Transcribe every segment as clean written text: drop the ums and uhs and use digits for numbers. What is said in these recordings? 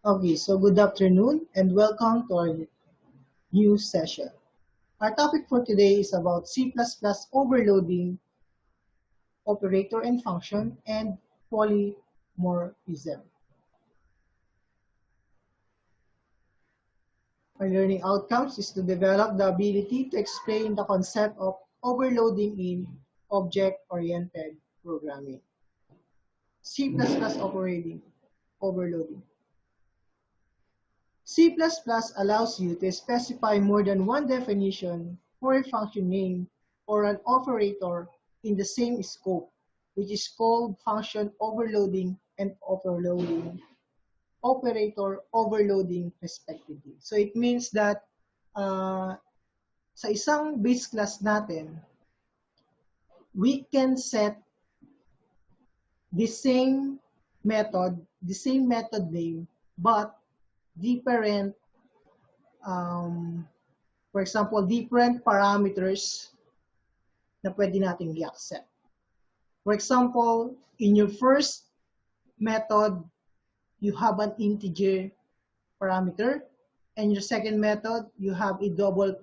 Okay, so good afternoon and welcome to our new session. Our topic for today is about C++ overloading, operator and function, and polymorphism. Our learning outcomes is to develop the ability to explain the concept of overloading in object-oriented programming. C++ overloading. C++ allows you to specify more than one definition for a function name or an operator in the same scope, which is called function overloading and operator overloading respectively. So it means that sa isang base class natin, we can set the same method name, but different, for example, different parameters na pwede nating i-accept. For example, in your first method, you have an integer parameter, and your second method, you have a double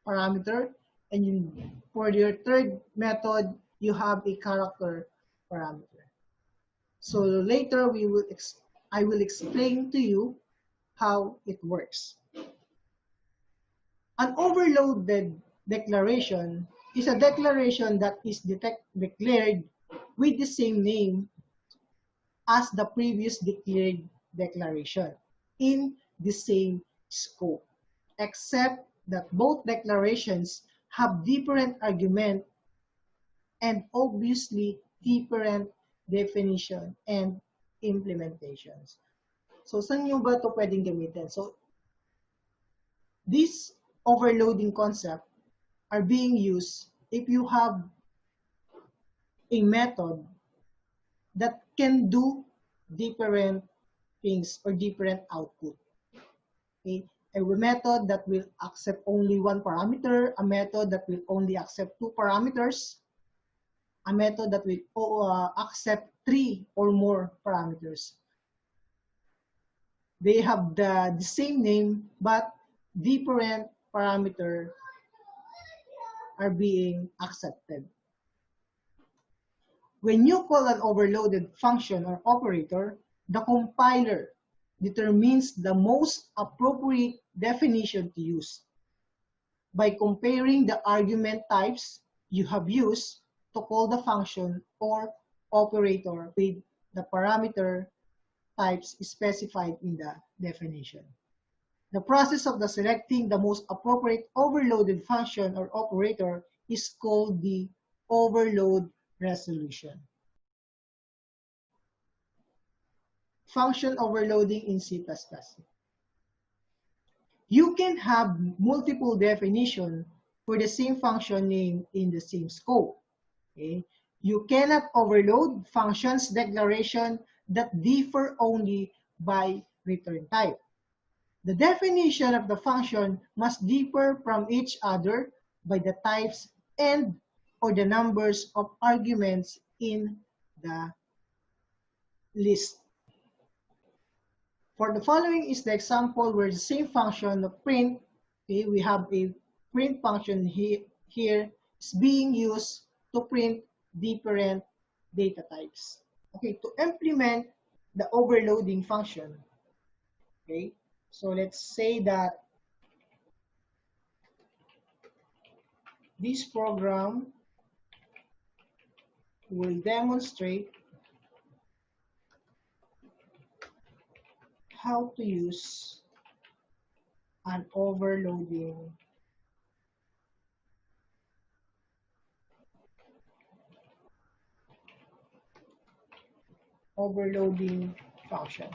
parameter, and for your third method, you have a character parameter. So later, I will explain to you how it works. An overloaded declaration is a declaration that is declared with the same name as the previous declared declaration in the same scope, except that both declarations have different argument and obviously different definition and implementations. So, saan nyo ba ito pwedeng gamitin? So, these overloading concepts are being used if you have a method that can do different things or different output. Okay? A method that will accept only one parameter, a method that will only accept two parameters, a method that will accept 3 or more parameters. They have the same name, but different parameters are being accepted. When you call an overloaded function or operator, the compiler determines the most appropriate definition to use by comparing the argument types you have used to call the function or operator with the parameter types specified in the definition. The process of selecting the most appropriate overloaded function or operator is called the overload resolution. Function overloading in C++. You can have multiple definitions for the same function name in the same scope. Okay? You cannot overload functions declaration that differ only by return type. The definition of the function must differ from each other by the types and or the numbers of arguments in the list. For the following is the example where the same function of print, okay, we have a print function here is being used to print different data types. Okay, to implement the overloading function, okay, so let's say that this program will demonstrate how to use an overloading function.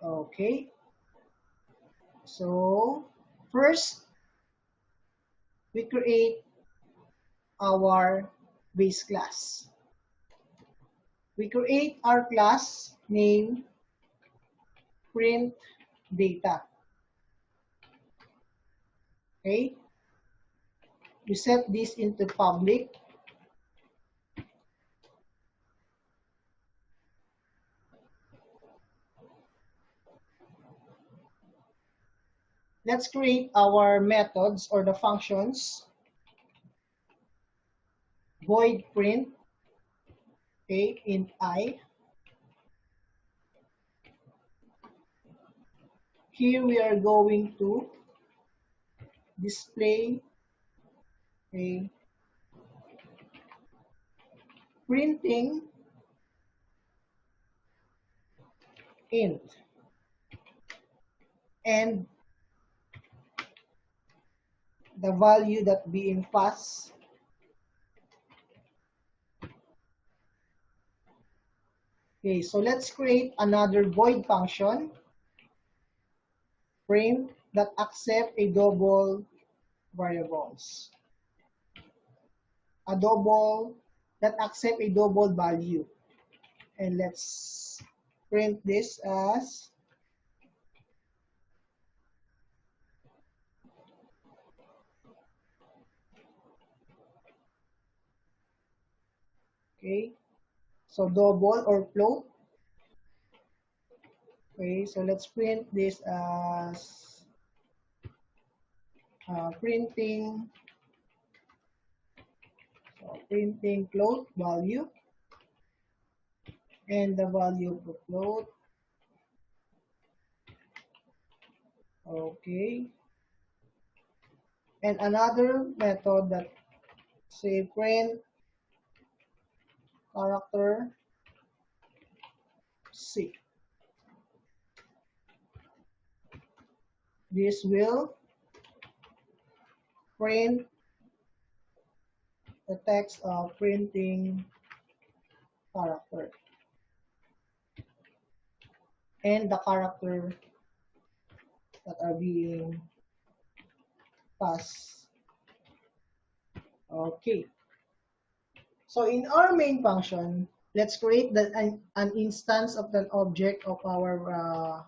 Okay, so first we create our base class. We create our class name print data. Okay, you set this into public let's create our methods or the functions. Void print, okay, int I. Here we are going to display a printing int and the value that being passed. Okay, so let's create another void function, print that accept a double variables. A double that accept a double value. And let's print this as okay. So double or float. Okay, so let's print this as printing. So printing float value. And the value of the float. Okay. And another method that say print character C. This will print the text of printing character and the character that are being passed. Okay. So in our main function, let's create an instance of an object of our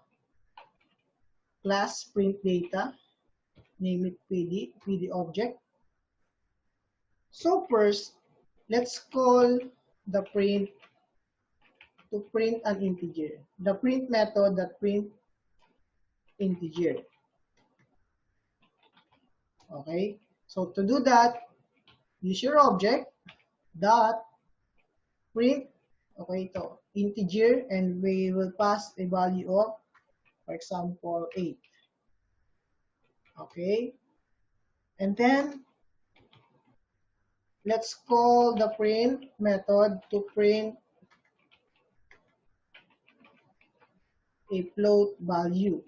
class print data. Name it PD object. So first, let's call the print to print an integer. The print method that print integer. Okay, so to do that, use your object dot print, okay, to integer, and we will pass a value of, for example, 8. Okay, and then let's call the print method to print a float value.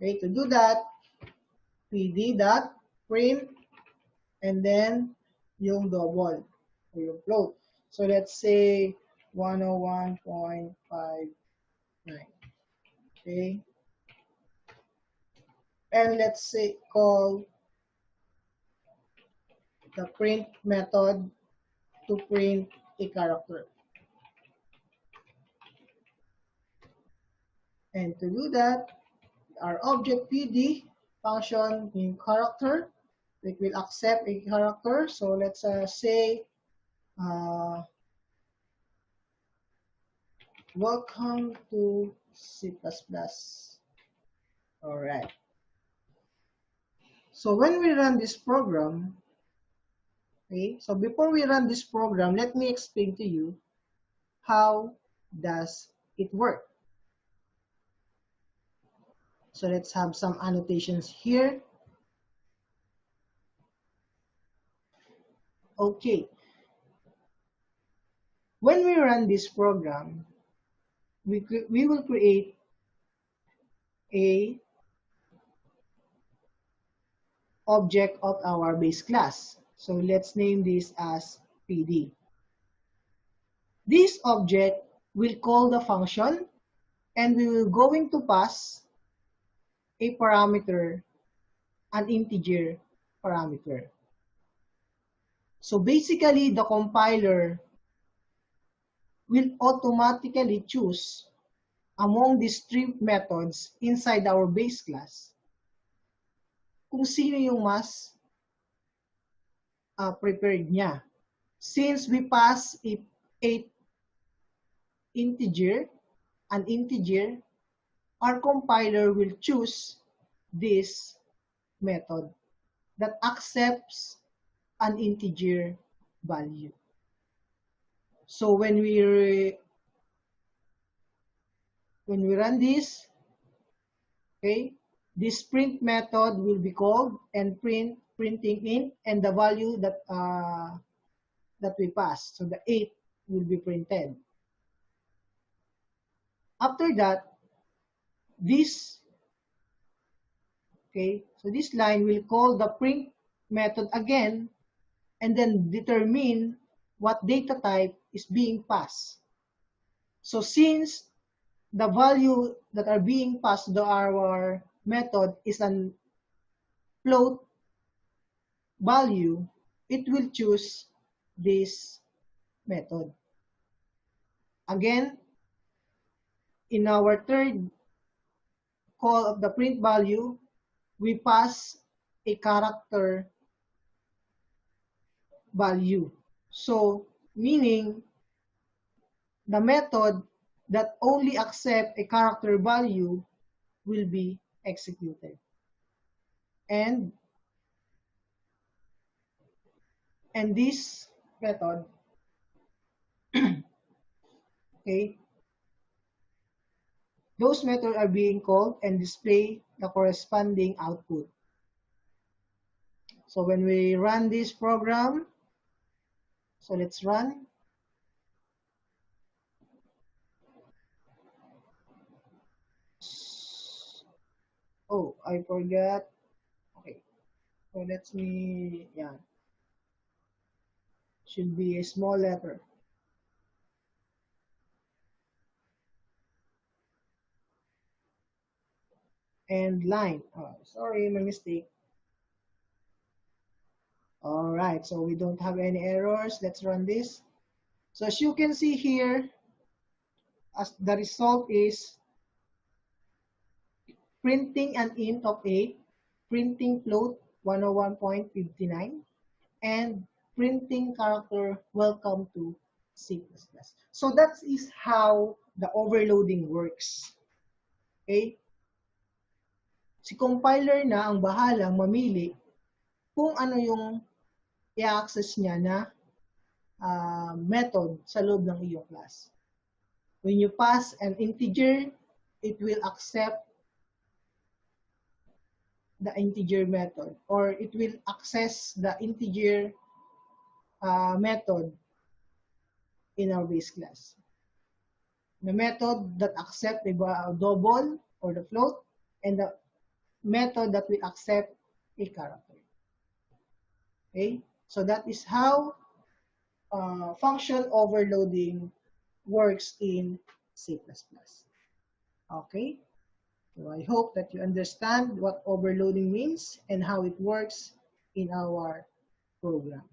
Okay, to do that, pd dot print and then yung double or yung float. So let's say 101.59. Okay, and let's say call the print method to print a character. And to do that, our object PD function in character, it will accept a character. So let's say, welcome to C++. All right. So when we run this program, okay, so before we run this program, let me explain to you how does it work. So let's have some annotations here. Okay. When we run this program, we will create a object of our base class. So let's name this as PD. This object will call the function and we will going to pass a parameter, an integer parameter. So basically, the compiler will automatically choose among these three methods inside our base class kung sino yung mas prepared niya. Since we pass an integer, our compiler will choose this method that accepts an integer value. So when we run this, okay, this print method will be called and printing int and the value that we pass. So the 8 will be printed. After that, this, okay, so this line will call the print method again and then determine what data type is being passed. So since the value that are being passed to our method is an float value, it will choose this method. Again, in our third call of the print value, we pass a character value. So, meaning the method that only accept a character value will be executed. And this method, okay, those methods are being called and display the corresponding output. So when we run this program, so let's run. Oh, I forgot. Okay, so let me, yeah, should be a small letter. And line. Oh, sorry, my mistake. All right, so we don't have any errors. Let's run this. So as you can see here, as the result is printing an int of 8, printing float 101.59, and printing character welcome to C++. So that is how the overloading works. Okay? Si compiler na ang bahalang mamili kung ano yung i-access niya na method sa loob ng iyong class. When you pass an integer, it will accept the integer method, or it will access the integer method in our base class. The method that accept the double or the float, and the method that will accept a character. Okay, so that is how function overloading works in C++. Okay, so I hope that you understand what overloading means and how it works in our program.